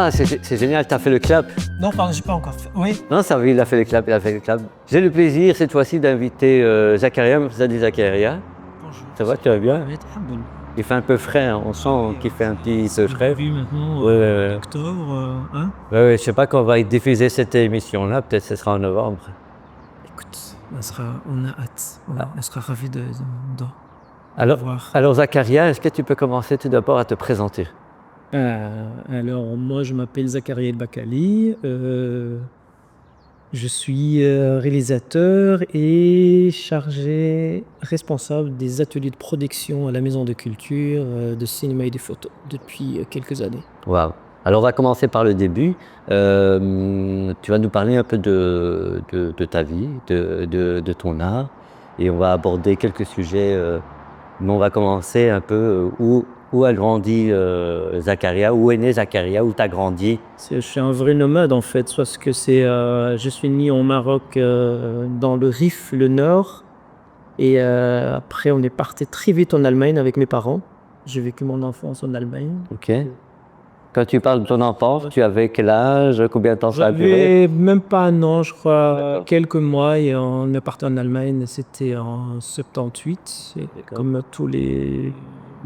Ah, c'est génial, tu as fait le clap. Non, pardon, j'ai pas encore fait. Oui. Non, ça va, il a fait le clap. J'ai le plaisir cette fois-ci d'inviter Zakaria, Zadi Zakaria. Bonjour. Ça va, tu vas bien? Bon. Il fait un peu frais, hein. On sent qu'il fait un petit peu frais. Vu maintenant, Ouais. octobre, hein. Ouais, je sais pas quand on va diffuser cette émission-là, peut-être ce sera en novembre. Écoute, on a hâte. On sera ravis de voir. Alors Zakaria, est-ce que tu peux commencer tout d'abord à te présenter? Alors, moi, je m'appelle Zakaria El Bakali. Je suis réalisateur et responsable des ateliers de production à la Maison de Culture, de cinéma et de photos depuis quelques années. Waouh. Alors on va commencer par le début. Tu vas nous parler un peu de ta vie, de ton art, et on va aborder quelques sujets. Mais on va commencer un peu où a grandi Zakaria, où est né Zakaria, où tu as grandi. Je suis un vrai nomade en fait, parce que je suis né au Maroc, dans le Rif, le Nord, et après on est parti très vite en Allemagne avec mes parents. J'ai vécu mon enfance en Allemagne. Ok. Quand tu parles de ton enfance, tu avais quel âge, combien de temps ça a duré? J'avais même pas un an, je crois, D'accord. quelques mois, et on est parti en Allemagne, c'était en 78. Et comme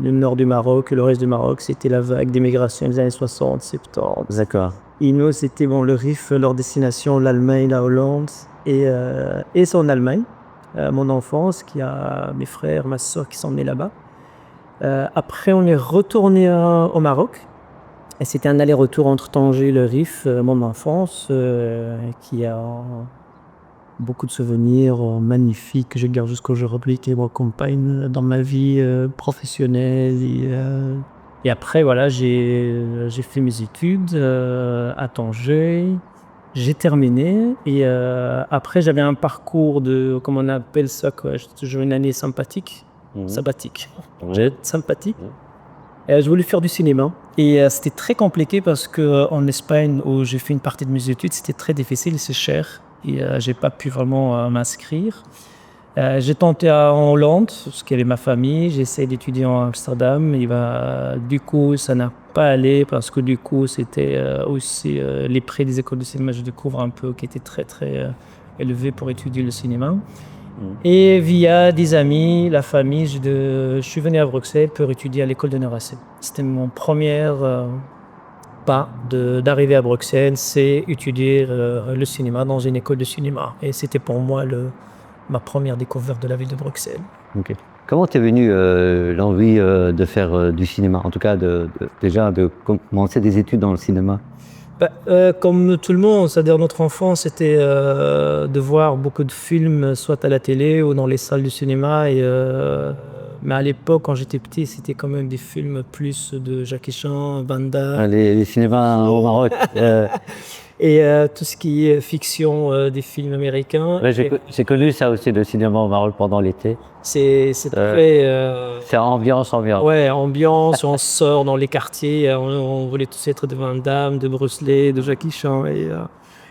le nord du Maroc et le reste du Maroc, c'était la vague d'immigration des années 60, 70. D'accord. Et nous, c'était le Rif, leur destination, l'Allemagne, la Hollande, et c'est en Allemagne, mon enfance, qui a mes frères, ma soeur qui sont nés là-bas. Après, on est retourné au Maroc. Et c'était un aller-retour entre Tanger et le Rif, mon enfance, qui a beaucoup de souvenirs magnifiques que je garde jusqu'aujourd'hui, qui m'accompagnent dans ma vie professionnelle. Et après, voilà, j'ai fait mes études à Tanger. J'ai terminé. Et après, j'avais un parcours comment on appelle ça, quoi. J'étais toujours une année sympathique, sabbatique, sympathique. Je voulais faire du cinéma et c'était très compliqué parce qu'en Espagne, où j'ai fait une partie de mes études, c'était très difficile, c'est cher et j'ai pas pu vraiment m'inscrire. J'ai tenté en Hollande, parce qu'il y avait ma famille, j'ai essayé d'étudier en Amsterdam et du coup ça n'a pas allé parce que du coup c'était aussi les prix des écoles de cinéma, je découvre un peu, qui étaient très très élevés pour étudier le cinéma. Et via des amis, la famille, je suis venu à Bruxelles pour étudier à l'école de Neurassé. C'était mon premier pas d'arriver à Bruxelles, c'est étudier le cinéma dans une école de cinéma. Et c'était pour moi ma première découverte de la ville de Bruxelles. Okay. Comment t'es venu l'envie de faire du cinéma, en tout cas déjà de commencer des études dans le cinéma? Comme tout le monde, c'est-à-dire notre enfance, c'était de voir beaucoup de films, soit à la télé ou dans les salles du cinéma. Mais à l'époque, quand j'étais petit, c'était quand même des films plus de Jackie Chan, Van Damme. Les cinémas au Maroc. Et tout ce qui est fiction des films américains. Ouais, j'ai connu ça aussi, le cinéma au Maroc pendant l'été. C'est très... c'est ambiance. Ouais, ambiance, on sort dans les quartiers, on voulait tous être de Van Damme, de Bruce Lee, de Jackie Chan.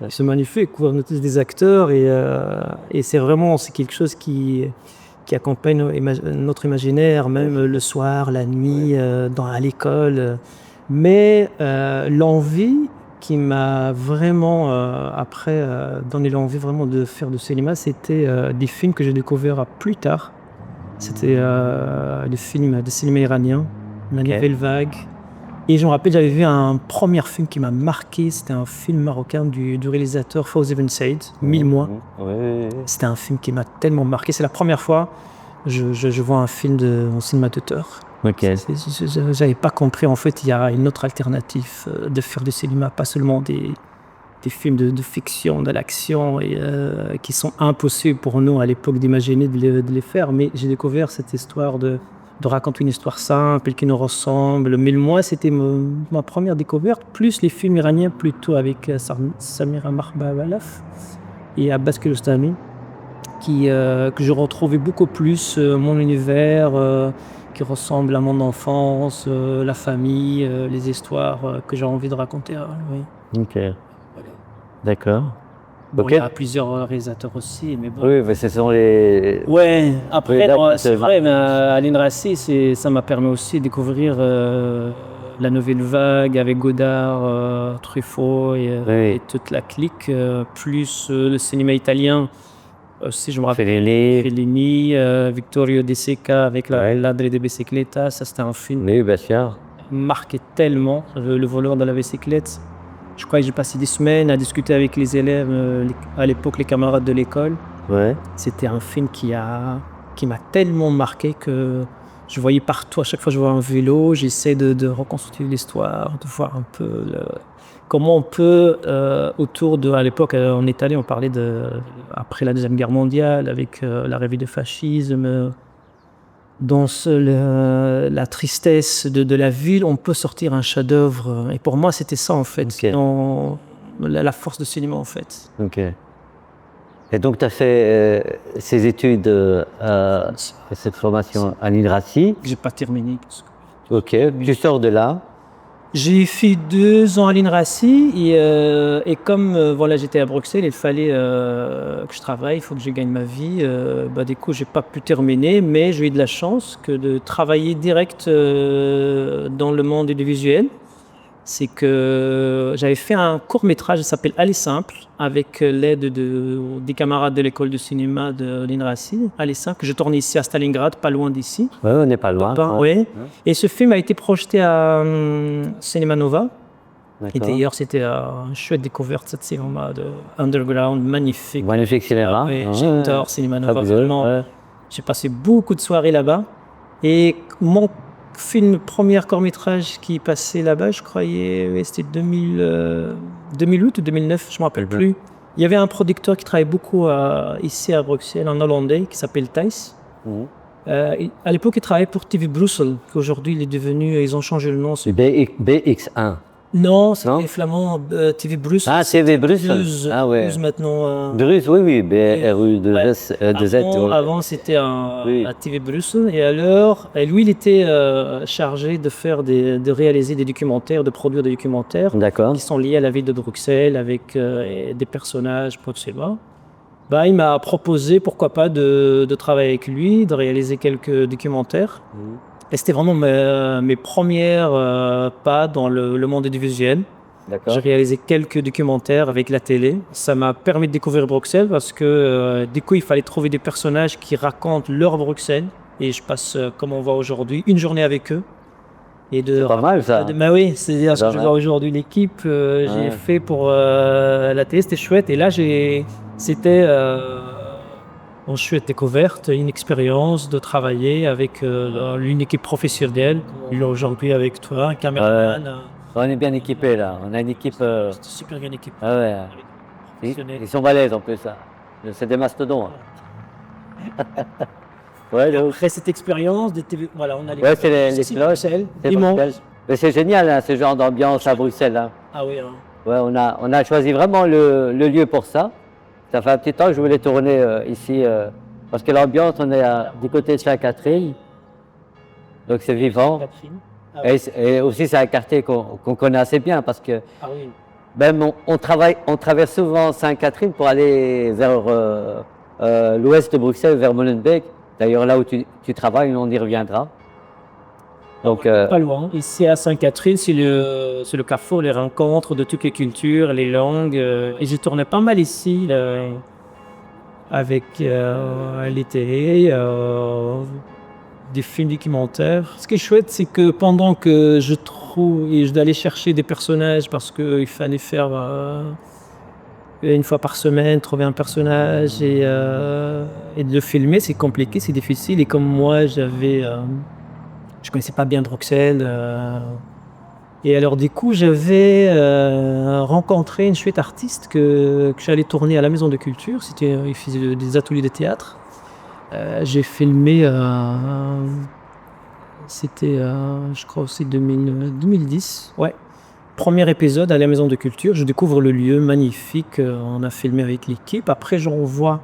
C'est magnifique, on est tous des acteurs et c'est quelque chose qui accompagne notre imaginaire, même le soir, la nuit, à l'école. Mais l'envie qui m'a vraiment, après, donné l'envie vraiment de faire du cinéma, c'était des films que j'ai découverts plus tard. C'était des films de cinéma iranien, La Nouvelle Vague. Et je me rappelle, j'avais vu un premier film qui m'a marqué, c'était un film marocain du réalisateur Fawzi Ben Said, 1000 mois. C'était un film qui m'a tellement marqué. C'est la première fois que je vois un film en cinéma d'auteur. Okay. J'avais pas compris, en fait, il y a une autre alternative de faire du cinéma, pas seulement des films de fiction, de l'action, qui sont impossibles pour nous à l'époque d'imaginer de les faire. Mais j'ai découvert cette histoire de raconter une histoire simple qui nous ressemble. Mais moi, c'était ma première découverte, plus les films iraniens, plutôt avec Samira Mahbabalaf et Abbas Kiarostami, que je retrouvais beaucoup plus mon univers, qui ressemble à mon enfance, la famille, les histoires que j'ai envie de raconter. Oui. Ok. D'accord. Bon, il y a plusieurs réalisateurs aussi, mais bon. Oui, mais ce sont les... Ouais, après, oui, c'est vrai, mais Aline Rassi, ça m'a permis aussi de découvrir la Nouvelle Vague avec Godard, Truffaut Oui. et toute la clique, plus le cinéma italien. Si je me rappelle, Fellini. Fellini, Vittorio De Sica avec Ouais. Ladri de Bicicletta, ça c'était un film Oui, bien sûr. qui marquait tellement, le voleur de la bicyclette. Je crois que j'ai passé des semaines à discuter avec les élèves, à l'époque les camarades de l'école. Ouais. C'était un film qui m'a tellement marqué que je voyais partout, à chaque fois que je vois un vélo, j'essaie de reconstruire l'histoire, de voir un peu comment on peut, à l'époque en Italie, on parlait après la Deuxième Guerre mondiale, avec l'arrivée du fascisme, dans la tristesse de la ville, on peut sortir un chef-d'œuvre. Et pour moi, c'était ça en fait, Ok. dans la force du cinéma en fait. Ok. Et donc, tu as fait ces études, cette formation à l'INRACI. J'ai pas terminé. Ok. Tu sors de là. J'ai fait 2 ans à l'INRACI et comme voilà, j'étais à Bruxelles, il fallait que je travaille, il faut que je gagne ma vie. Du coup, j'ai pas pu terminer, mais j'ai eu de la chance que de travailler direct dans le monde du visuel. C'est que j'avais fait un court-métrage, ça s'appelle Aller simple, avec l'aide des camarades de l'école de cinéma de l'INRACI. Aller simple, que je tournais ici à Stalingrad, pas loin d'ici. Ouais, on n'est pas loin. Oui. Et ce film a été projeté à Cinema Nova. Et D'accord. d'ailleurs, c'était une chouette découverte, cette cinéma de underground, magnifique. Magnifique cinéma. Oui, Ouais. j'adore Cinema Nova. Fabuleux. Vraiment. Ouais. J'ai passé beaucoup de soirées là-bas. Et mon film, premier court-métrage qui passait là-bas, je croyais, c'était 2008 ou 2009, je ne me rappelle plus. Il y avait un producteur qui travaillait beaucoup ici à Bruxelles, en hollandais, qui s'appelle Thijs. Mhm. À l'époque, il travaillait pour TV Brussels, qu'aujourd'hui, ils ont changé le nom. C'est BX1. Non, c'est Non les Flamands, TV Brussels. Ah, TV Bruxelles. Blues, Ah ouais. Blues maintenant. Bruce, oui, BRU2S, Avant, c'était Oui. à TV Brussels. Et alors, lui, il était chargé de réaliser des documentaires, de produire des documentaires D'accord. qui sont liés à la ville de Bruxelles, avec des personnages bruxellois. Il m'a proposé, pourquoi pas, de travailler avec lui, de réaliser quelques documentaires. Et c'était vraiment mes premières pas dans le monde du visuel. D'accord. J'ai réalisé quelques documentaires avec la télé. Ça m'a permis de découvrir Bruxelles parce que du coup, il fallait trouver des personnages qui racontent leur Bruxelles. Et je passe, comme on voit aujourd'hui, une journée avec eux. Et C'est pas mal ça. Oui, c'est-à-dire ce que je vois aujourd'hui l'équipe. J'ai fait pour la télé, c'était chouette. Et là, c'était une chouette découverte, une expérience de travailler avec une équipe professionnelle. Aujourd'hui avec toi, un caméraman. On est bien équipés là. On a une équipe. C'était super bien équipé. Ah ouais. Ils sont balèzes en plus. Ça. C'est des mastodons. Ouais, Après cette expérience, voilà, on a ouais, c'est les cloches. Mais c'est génial, hein, ce genre d'ambiance à Bruxelles. Hein. Ah oui. Hein. Ouais, on a choisi vraiment le lieu pour ça. Ça fait un petit temps que je voulais tourner ici, parce que l'ambiance, on est du côté de Sainte-Catherine, donc c'est vivant. Ah oui. Et aussi, c'est un quartier qu'on connaît assez bien, parce que même on traverse souvent Sainte-Catherine pour aller vers l'ouest de Bruxelles, vers Molenbeek. D'ailleurs, là où tu travailles, on y reviendra. Donc, pas loin. Ici à Sainte-Catherine, c'est le carrefour, les rencontres de toutes les cultures, les langues. Et je tournais pas mal ici avec les télés, des films documentaires. Ce qui est chouette, c'est que pendant que je dois aller chercher des personnages parce qu'il fallait faire une fois par semaine, trouver un personnage et de le filmer, c'est compliqué, c'est difficile. Et comme moi, je connaissais pas bien Bruxelles. Et alors, du coup, j'avais rencontré une chouette artiste que j'allais tourner à la Maison de Culture. Il faisait des ateliers de théâtre. J'ai filmé, c'était, je crois aussi 2010. Ouais. Premier épisode à la Maison de Culture. Je découvre le lieu magnifique. On a filmé avec l'équipe. Après, j'envoie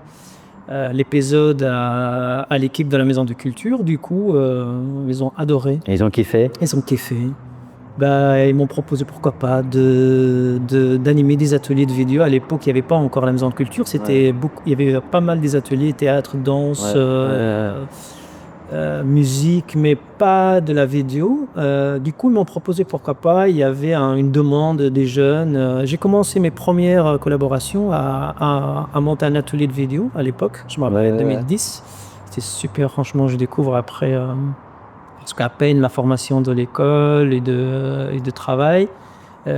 l'épisode à l'équipe de la Maison de Culture. Du coup, ils ont adoré. Ils ont kiffé. Ils ont kiffé. Ils m'ont proposé, pourquoi pas, d'animer des ateliers de vidéo. À l'époque, il n'y avait pas encore la Maison de Culture. Il y avait pas mal des ateliers, théâtre, danse. musique, mais pas de la vidéo. Du coup, ils m'ont proposé pourquoi pas. Il y avait une demande des jeunes. J'ai commencé mes premières collaborations à monter un atelier de vidéo à l'époque. Je me rappelle, Ouais, ouais, ouais. 2010. C'était super, franchement, je découvre après, parce qu'à peine la formation de l'école et de travail,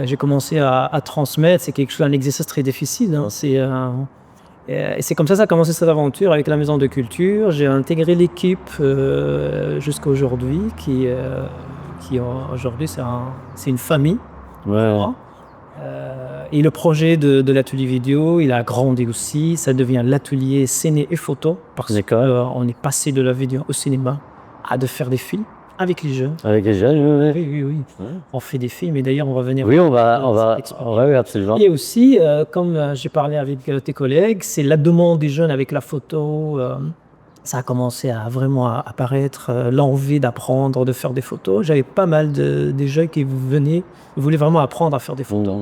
j'ai commencé à transmettre. C'est quelque chose, un exercice très difficile, hein. Et c'est comme ça a commencé cette aventure avec la Maison de Culture. J'ai intégré l'équipe jusqu'à aujourd'hui, aujourd'hui c'est une famille. Ouais. Et le projet de l'atelier vidéo, il a grandi aussi. Ça devient l'atelier ciné et photo parce D'accord. qu'on est passé de la vidéo au cinéma à de faire des films avec les jeunes. Avec les jeunes, ouais, ouais. Oui. Ouais. On fait des films et d'ailleurs on va venir. Oui, on va, ouais, absolument. Et aussi, comme j'ai parlé avec tes collègues, c'est la demande des jeunes avec la photo. Ça a commencé à vraiment apparaître, l'envie d'apprendre, de faire des photos. J'avais pas mal des jeunes qui voulaient vraiment apprendre à faire des photos.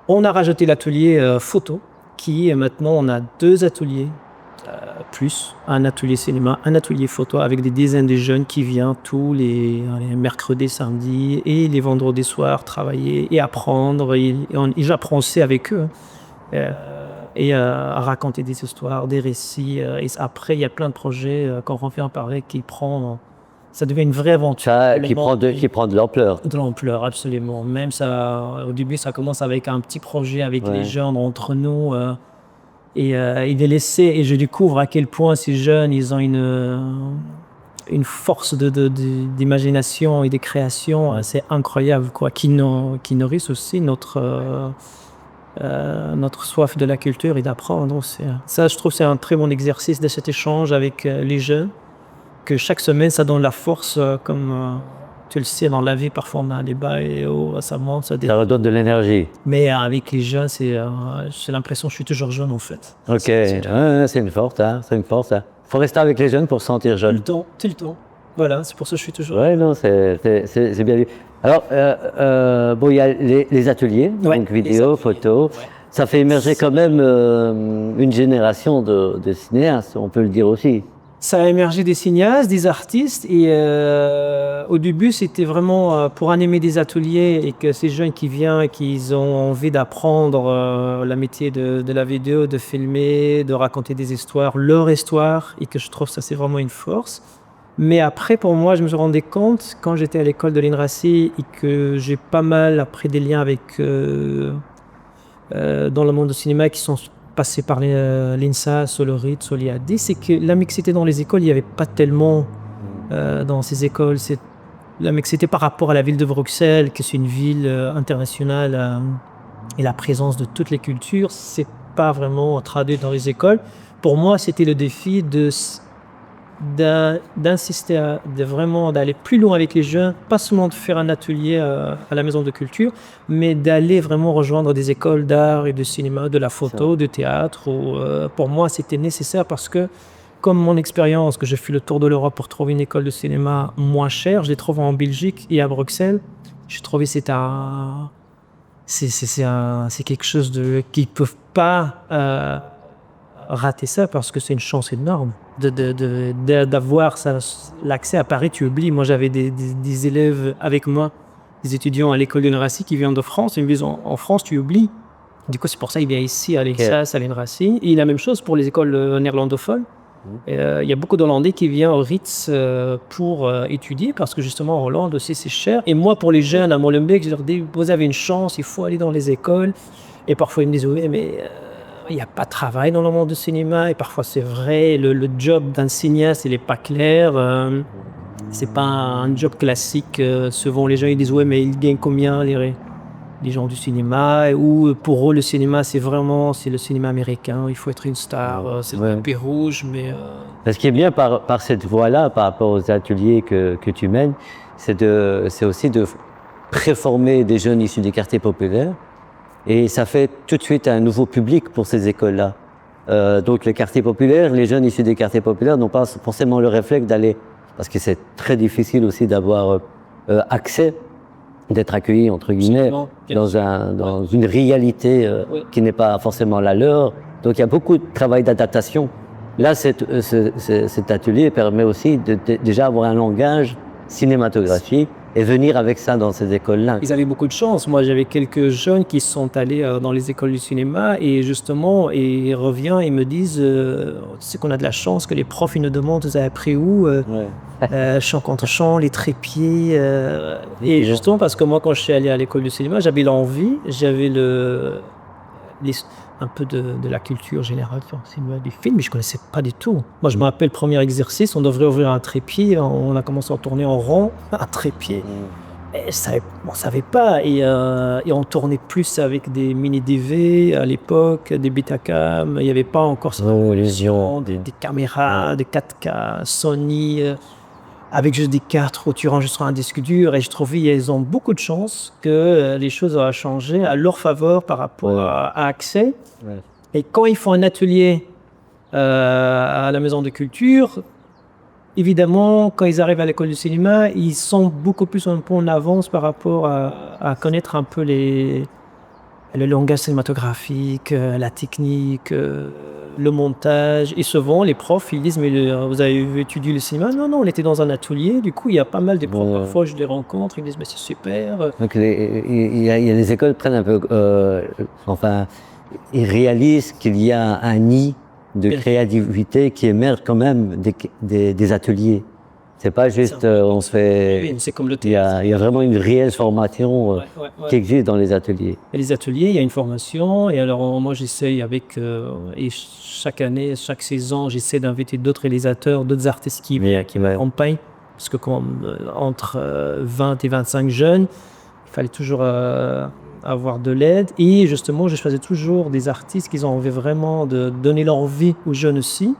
On a rajouté l'atelier photo, qui maintenant on a 2 ateliers, plus un atelier cinéma, un atelier photo avec des dizaines de jeunes qui viennent tous les mercredis, samedis et les vendredis soirs travailler et apprendre. Et j'apprends aussi avec eux. À raconter des histoires, des récits. Et après, il y a plein de projets qu'on revient en parler ça devient une vraie aventure. Ça, qui prend de l'ampleur. De l'ampleur, absolument. Même ça, au début, ça commence avec un petit projet avec les jeunes entre nous. Et je découvre à quel point ces jeunes, ils ont une force d'imagination et de création assez incroyable, quoi, qui nourrissent aussi notre soif de la culture et d'apprendre. Donc ça, je trouve, c'est un très bon exercice de cet échange avec les jeunes, que chaque semaine, ça donne la force, comme tu le sais, dans la vie, parfois on a des bas et hauts, ça monte, ça descend. Ça redonne de l'énergie. Mais avec les jeunes, j'ai l'impression que je suis toujours jeune, en fait. Ok, c'est une force, hein. C'est une force. Hein. Faut rester avec les jeunes pour se sentir jeune. Tout le temps. Voilà, c'est pour ça que je suis toujours. Ouais, non, c'est bien vu. Alors, bon, il y a les ateliers, donc vidéo, photo. Ouais. Ça fait émerger quand même une génération de cinéastes, on peut le dire aussi. Ça a émergé des cinéastes, des artistes, et au début c'était vraiment pour animer des ateliers et que ces jeunes qui viennent et qui ont envie d'apprendre le métier de la vidéo, de filmer, de raconter des histoires, leur histoire, et que je trouve ça c'est vraiment une force. Mais après, pour moi, je me suis rendu compte quand j'étais à l'école de l'INRACI et que j'ai pas mal appris des liens avec dans le monde du cinéma qui sont passé par l'INSA, Solorit, Soliadi, c'est que la mixité dans les écoles, il n'y avait pas tellement dans ces écoles. La mixité par rapport à la ville de Bruxelles, que c'est une ville internationale et la présence de toutes les cultures, c'est pas vraiment traduit dans les écoles. Pour moi, c'était le défi d'insister, vraiment d'aller plus loin avec les jeunes, pas seulement de faire un atelier à la Maison de Culture, mais d'aller vraiment rejoindre des écoles d'art et de cinéma, de la photo, de théâtre. Pour moi, c'était nécessaire parce que, comme mon expérience, que j'ai fait le tour de l'Europe pour trouver une école de cinéma moins chère, je l'ai trouvé en Belgique et à Bruxelles. J'ai trouvé que c'est quelque chose qu'ils ne peuvent pas rater ça parce que c'est une chance énorme d'avoir l'accès à Paris. Tu oublies, moi j'avais des élèves avec moi, des étudiants à l'école de l'INRACI qui viennent de France, ils me disent en France tu oublies. Du coup c'est pour ça qu'ils viennent ici à l'EXAS, à l'INRACI. Et la même chose pour les écoles néerlandophones. Il y a beaucoup d'Hollandais qui viennent au RITS pour étudier parce que justement en Hollande aussi c'est cher. Et moi pour les jeunes à Molenbeek, je leur dis vous avez une chance, il faut aller dans les écoles. Et parfois ils me disent oui mais il n'y a pas de travail dans le monde du cinéma, et parfois c'est vrai, le job d'un cinéaste, il n'est pas clair, c'est pas un job classique. Souvent les gens ils disent ouais mais ils gagnent combien les gens du cinéma, ou pour eux le cinéma c'est le cinéma américain, il faut être une star, c'est le tapis rouge. Mais ce qui est bien par cette voie-là, par rapport aux ateliers que tu mènes, c'est aussi de préformer des jeunes issus des quartiers populaires. Et ça fait tout de suite un nouveau public pour ces écoles-là. Donc les quartiers populaires, les jeunes issus des quartiers populaires n'ont pas forcément le réflexe d'aller, parce que c'est très difficile aussi d'avoir accès, d'être accueilli entre guillemets dans une réalité qui n'est pas forcément la leur. Donc il y a beaucoup de travail d'adaptation Là, cet atelier permet aussi de déjà avoir un langage cinématographique et venir avec ça dans ces écoles-là. Ils avaient beaucoup de chance. Moi, j'avais quelques jeunes qui sont allés dans les écoles du cinéma et justement, ils reviennent et me disent c'est qu'on a de la chance que les profs ils nous demandent vous avez appris où chant contre chant, les trépieds. Et justement, parce que moi, quand je suis allé à l'école du cinéma, j'avais l'envie, j'avais un peu de la culture générale sur le cinéma, des films, mais je ne connaissais pas du tout. Moi, je me rappelle le premier exercice, on devrait ouvrir un trépied, on a commencé à tourner en rond, un trépied. Et on ne savait pas. Et on tournait plus avec des mini-DV à l'époque, des Betacam. Il n'y avait pas encore des caméras, des 4K, Sony, avec juste des cartes où tu ranges sur un disque dur. Et je trouvais qu'ils ont beaucoup de chance que les choses aient changé à leur faveur par rapport à accès. Ouais. Et quand ils font un atelier à la Maison de Culture, évidemment, quand ils arrivent à l'école du cinéma, ils sont beaucoup plus un peu en avance par rapport à connaître un peu le langage cinématographique, la technique, le montage. Et souvent, les profs, ils disent, mais vous avez étudié le cinéma? Non, on était dans un atelier. Du coup, il y a pas mal de profs. Parfois, je les rencontre, ils me disent, mais c'est super. Donc, il y a des écoles qui prennent un peu... ils réalisent qu'il y a un nid de créativité qui émerge quand même des ateliers. C'est pas juste on se fait. Oui, c'est comme le il y a vraiment une réelle formation qui existe dans les ateliers. Et les ateliers, il y a une formation. Et alors moi j'essaye et chaque année, chaque saison, j'essaie d'inviter d'autres réalisateurs, d'autres artistes qui m'accompagnent. Parce que entre 20 et 25 jeunes, il fallait toujours avoir de l'aide. Et justement, je choisis toujours des artistes qui ont envie vraiment de donner leur vie aux jeunes aussi.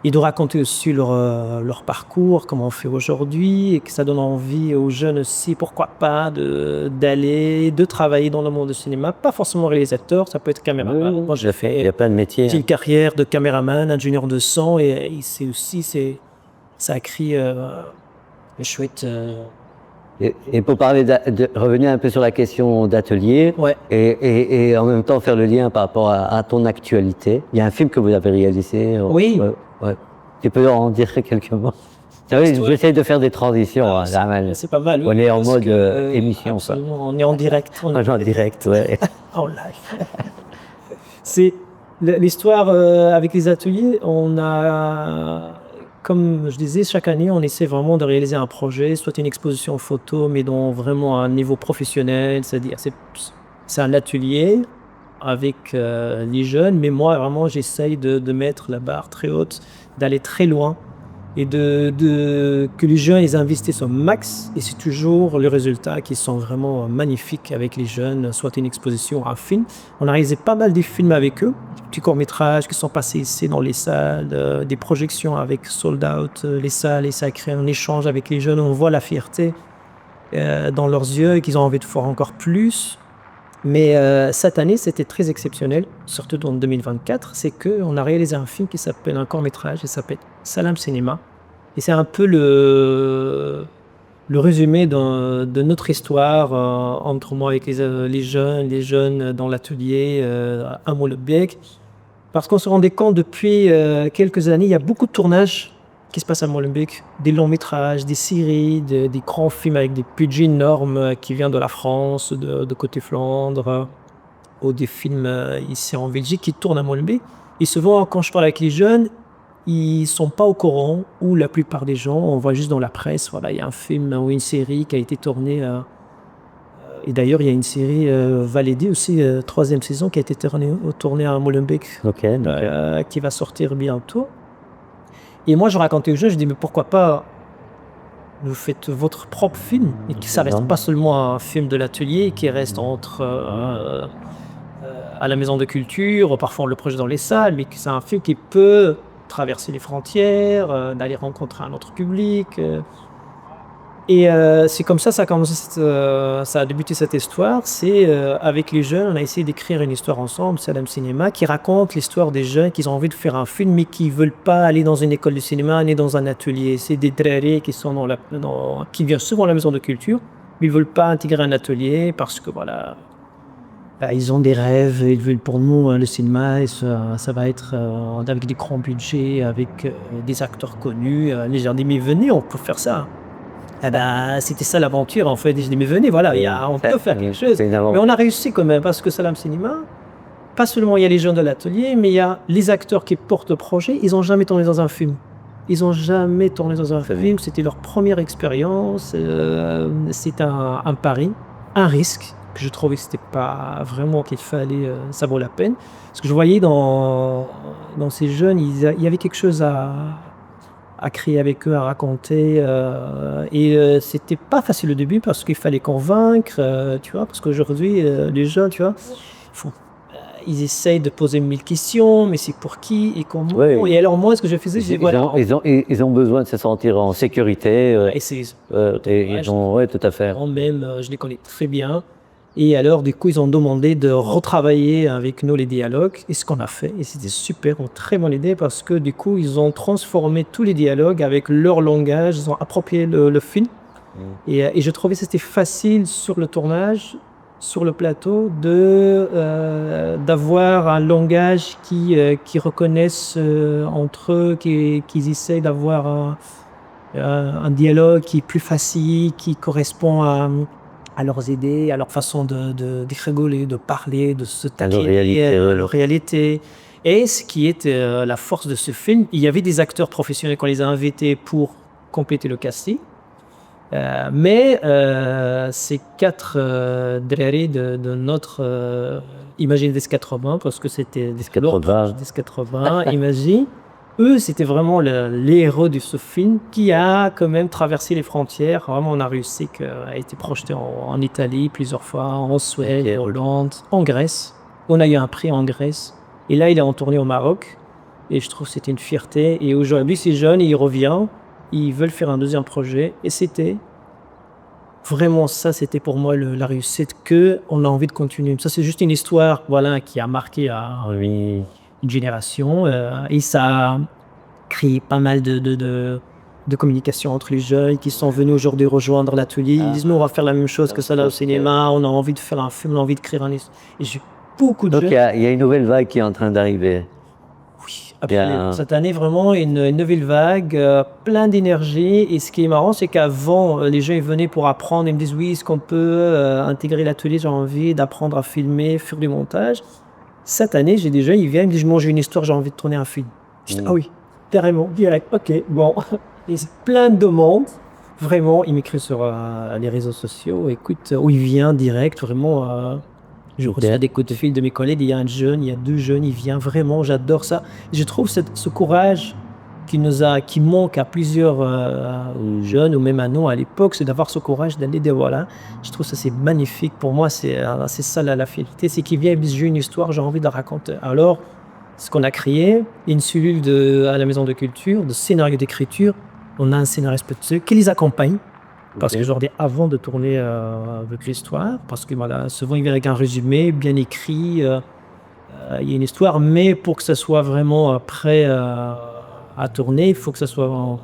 Et de raconter aussi leur parcours, comment on fait aujourd'hui, et que ça donne envie aux jeunes aussi, pourquoi pas, d'aller, de travailler dans le monde du cinéma. Pas forcément réalisateur, ça peut être caméraman. Moi, je l'ai fait, il y a plein de métiers. J'ai une carrière de caméraman, ingénieur de son, et c'est aussi, ça a créé une chouette... Et pour parler revenir un peu sur la question d'atelier, et en même temps faire le lien par rapport à ton actualité, il y a un film que vous avez réalisé. Oui. Ouais. Tu peux en dire quelques mots? J'essaie de faire des transitions. C'est pas mal. On est en mode émission. Absolument, on est en direct. On est en direct, ouais. En live. C'est l'histoire avec les ateliers. On a, comme je disais, chaque année, on essaie vraiment de réaliser un projet, soit une exposition photo, mais dans vraiment un niveau professionnel. C'est-à-dire, c'est un atelier avec les jeunes, mais moi vraiment j'essaye de mettre la barre très haute, d'aller très loin et que les jeunes ils investissent au max, et c'est toujours le résultat qui sont vraiment magnifiques avec les jeunes, soit une exposition, un film. On a réalisé pas mal de films avec eux, des petits courts-métrages qui sont passés ici dans les salles, des projections avec Sold Out, les salles, et ça crée un échange avec les jeunes, on voit la fierté dans leurs yeux et qu'ils ont envie de faire encore plus. Mais cette année, c'était très exceptionnel, surtout en 2024, c'est qu'on a réalisé un film qui s'appelle, un court-métrage, il s'appelle Salam Cinéma. Et c'est un peu le résumé de notre histoire entre moi avec les jeunes dans l'atelier à Molenbeek. Parce qu'on se rendait compte depuis quelques années, il y a beaucoup de tournages qui se passe à Molenbeek, des longs métrages, des séries, des grands films avec des budgets énormes qui viennent de la France, de côté Flandre, ou des films ici en Belgique qui tournent à Molenbeek. Et souvent, quand je parle avec les jeunes, ils sont pas au courant, ou la plupart des gens, on voit juste dans la presse, voilà, il y a un film ou une série qui a été tournée. Et d'ailleurs, il y a une série Valédé aussi, 3e saison, qui a été tournée à Molenbeek, qui va sortir bientôt. Et moi, je racontais aux jeunes, je dis, mais pourquoi pas vous faites votre propre film, et que ça reste pas seulement un film de l'atelier, qui reste à la Maison de Culture, parfois on le projette dans les salles, mais que c'est un film qui peut traverser les frontières, d'aller rencontrer un autre public. Et c'est comme ça, ça a débuté cette histoire. C'est avec les jeunes, on a essayé d'écrire une histoire ensemble, Salam Cinéma, qui raconte l'histoire des jeunes qui ont envie de faire un film, mais qui veulent pas aller dans une école de cinéma ni dans un atelier. C'est des drarés qui sont qui viennent souvent à la Maison de Culture, mais ils veulent pas intégrer un atelier parce que voilà, Ils ont des rêves, ils veulent pour nous le cinéma, et ça va être avec des grands budgets, avec des acteurs connus. Les gens disent mais venez, on peut faire ça. C'était ça l'aventure en fait. Et je dis mais venez, voilà, on peut faire quelque chose. Mais on a réussi quand même parce que Salam Cinéma, pas seulement il y a les gens de l'atelier, mais il y a les acteurs qui portent le projet. Ils n'ont jamais tourné dans un film. Ils n'ont jamais tourné dans un film. C'était leur première expérience. C'est un pari, un risque que je trouvais que c'était pas vraiment qu'il fallait, ça vaut la peine. Parce que je voyais dans ces jeunes, il y avait quelque chose à créer avec eux, à raconter. C'était pas facile au début parce qu'il fallait convaincre, tu vois, parce qu'aujourd'hui, les jeunes, tu vois, ils essayent de poser 1000 questions, mais c'est pour qui et comment. Oui. Et alors moi, ce que je faisais, c'est ils ont besoin de se sentir en sécurité. et c'est Tout à fait. même, je les connais très bien. Et alors, du coup, ils ont demandé de retravailler avec nous les dialogues, et ce qu'on a fait. Et c'était super, une très bonne idée, parce que du coup, ils ont transformé tous les dialogues avec leur langage, ils ont approprié le film. Et je trouvais que c'était facile sur le tournage, sur le plateau, d'avoir un langage qui reconnaissent entre eux, qu'ils essayent d'avoir un dialogue qui est plus facile, qui correspond à leurs idées, à leur façon de rigoler, de parler, de se taquiner, leur réalité. Et ce qui est la force de ce film, il y avait des acteurs professionnels qu'on les a invités pour compléter le casting. Mais ces 4 drari de notre Imagine des 80, parce que c'était des 80, Imagine. Eux, c'était vraiment les héros de ce film qui a quand même traversé les frontières. Vraiment, on a réussi, a été projeté en Italie plusieurs fois, en Suède, en Hollande, en Grèce. On a eu un prix en Grèce. Et là, il est en tournée au Maroc. Et je trouve que c'était une fierté. Et aujourd'hui, ces jeunes, il revient. Ils veulent faire un deuxième projet. Et c'était vraiment ça, c'était pour moi la réussite, qu'on a envie de continuer. Ça, c'est juste une histoire, voilà, qui a marqué une génération. Et ça a créé pas mal de communication entre les jeunes qui sont venus aujourd'hui rejoindre l'atelier. Ils disent, nous, on va faire la même chose que ça là au cinéma. On a envie de faire un film, on a envie de créer un histoire. Et j'ai beaucoup de Donc, jeunes. il y a une nouvelle vague qui est en train d'arriver. Oui, absolument. Cette année, vraiment, une nouvelle vague, plein d'énergie. Et ce qui est marrant, c'est qu'avant, les gens ils venaient pour apprendre. Ils me disent, oui, est-ce qu'on peut intégrer l'atelier? J'ai envie d'apprendre à filmer, faire du montage. Cette année, j'ai des gens, ils viennent, ils me disent, moi, j'ai une histoire, j'ai envie de tourner un film. Je dis, ah oui, carrément, direct, ok, bon. Et c'est plein de demandes. Vraiment, ils m'écrivent sur les réseaux sociaux. Écoute, où il vient direct, vraiment. Je reçois des coups de fil de mes collègues, il y a un jeune, il y a 2 jeunes, il vient vraiment, j'adore ça. Je trouve ce courage qui manque à plusieurs jeunes, ou même à nous à l'époque, c'est d'avoir ce courage d'aller dire voilà. Je trouve ça c'est magnifique. Pour moi, c'est ça la fierté, c'est qu'ils viennent, ils disent j'ai une histoire, j'ai envie de la raconter. Alors, ce qu'on a créé, une cellule à la Maison de Culture, de scénario d'écriture, on a un scénariste petit qui les accompagne. Parce que aujourd'hui, avant de tourner avec l'histoire, parce que voilà, souvent il vient avec un résumé bien écrit, il y a une histoire, mais pour que ça soit vraiment prêt à tourner, il faut que ça soit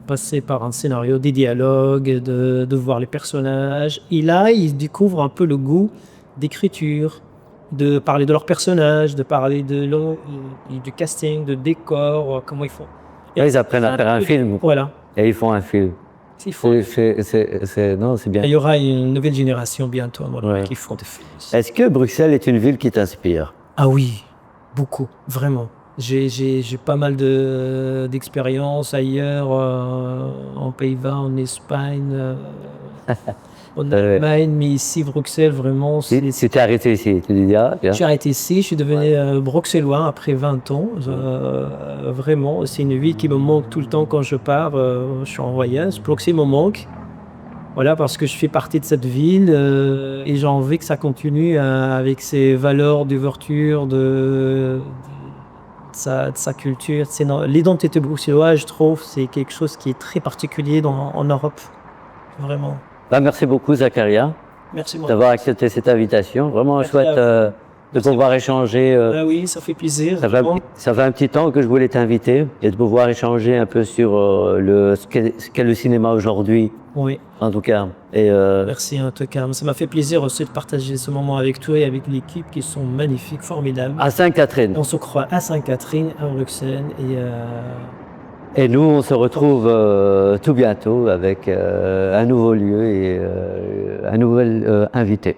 passé par un scénario, des dialogues, de voir les personnages. Et là, ils découvrent un peu le goût d'écriture, de parler de leurs personnages, de parler du casting, de décor, comment ils font. Et là, ils apprennent à faire un film. Voilà. Et ils font un film. Non, c'est bien. Il y aura une nouvelle génération bientôt qui font des films. Est-ce que Bruxelles est une ville qui t'inspire? Ah oui, beaucoup, vraiment. J'ai pas mal d'expériences ailleurs, en Pays-Bas, en Espagne, en Allemagne, mais ici, Bruxelles, vraiment. Tu t'es arrêté ici, tu dis bien. J'ai arrêté ici, je suis devenu bruxellois après 20 ans. Vraiment, c'est une ville qui me manque tout le temps quand je pars. Je suis en voyage. Bruxelles me manque. Voilà, parce que je fais partie de cette ville et j'ai envie que ça continue avec ses valeurs d'ouverture, de sa culture. L'identité bruxelloise, je trouve, c'est quelque chose qui est très particulier en Europe. Vraiment. Merci beaucoup, Zakaria. Merci d'avoir accepté cette invitation. Vraiment un chouette de pouvoir échanger. Ah oui, ça fait plaisir. Ça fait un petit temps que je voulais t'inviter et de pouvoir échanger un peu sur ce qu'est le cinéma aujourd'hui, Oui, en tout cas. Et merci en tout cas. Ça m'a fait plaisir aussi de partager ce moment avec toi et avec l'équipe qui sont magnifiques, formidables. à Sainte-Catherine. On se croit à Sainte-Catherine, à Bruxelles Et nous, on se retrouve tout bientôt avec un nouveau lieu et un nouvel invité.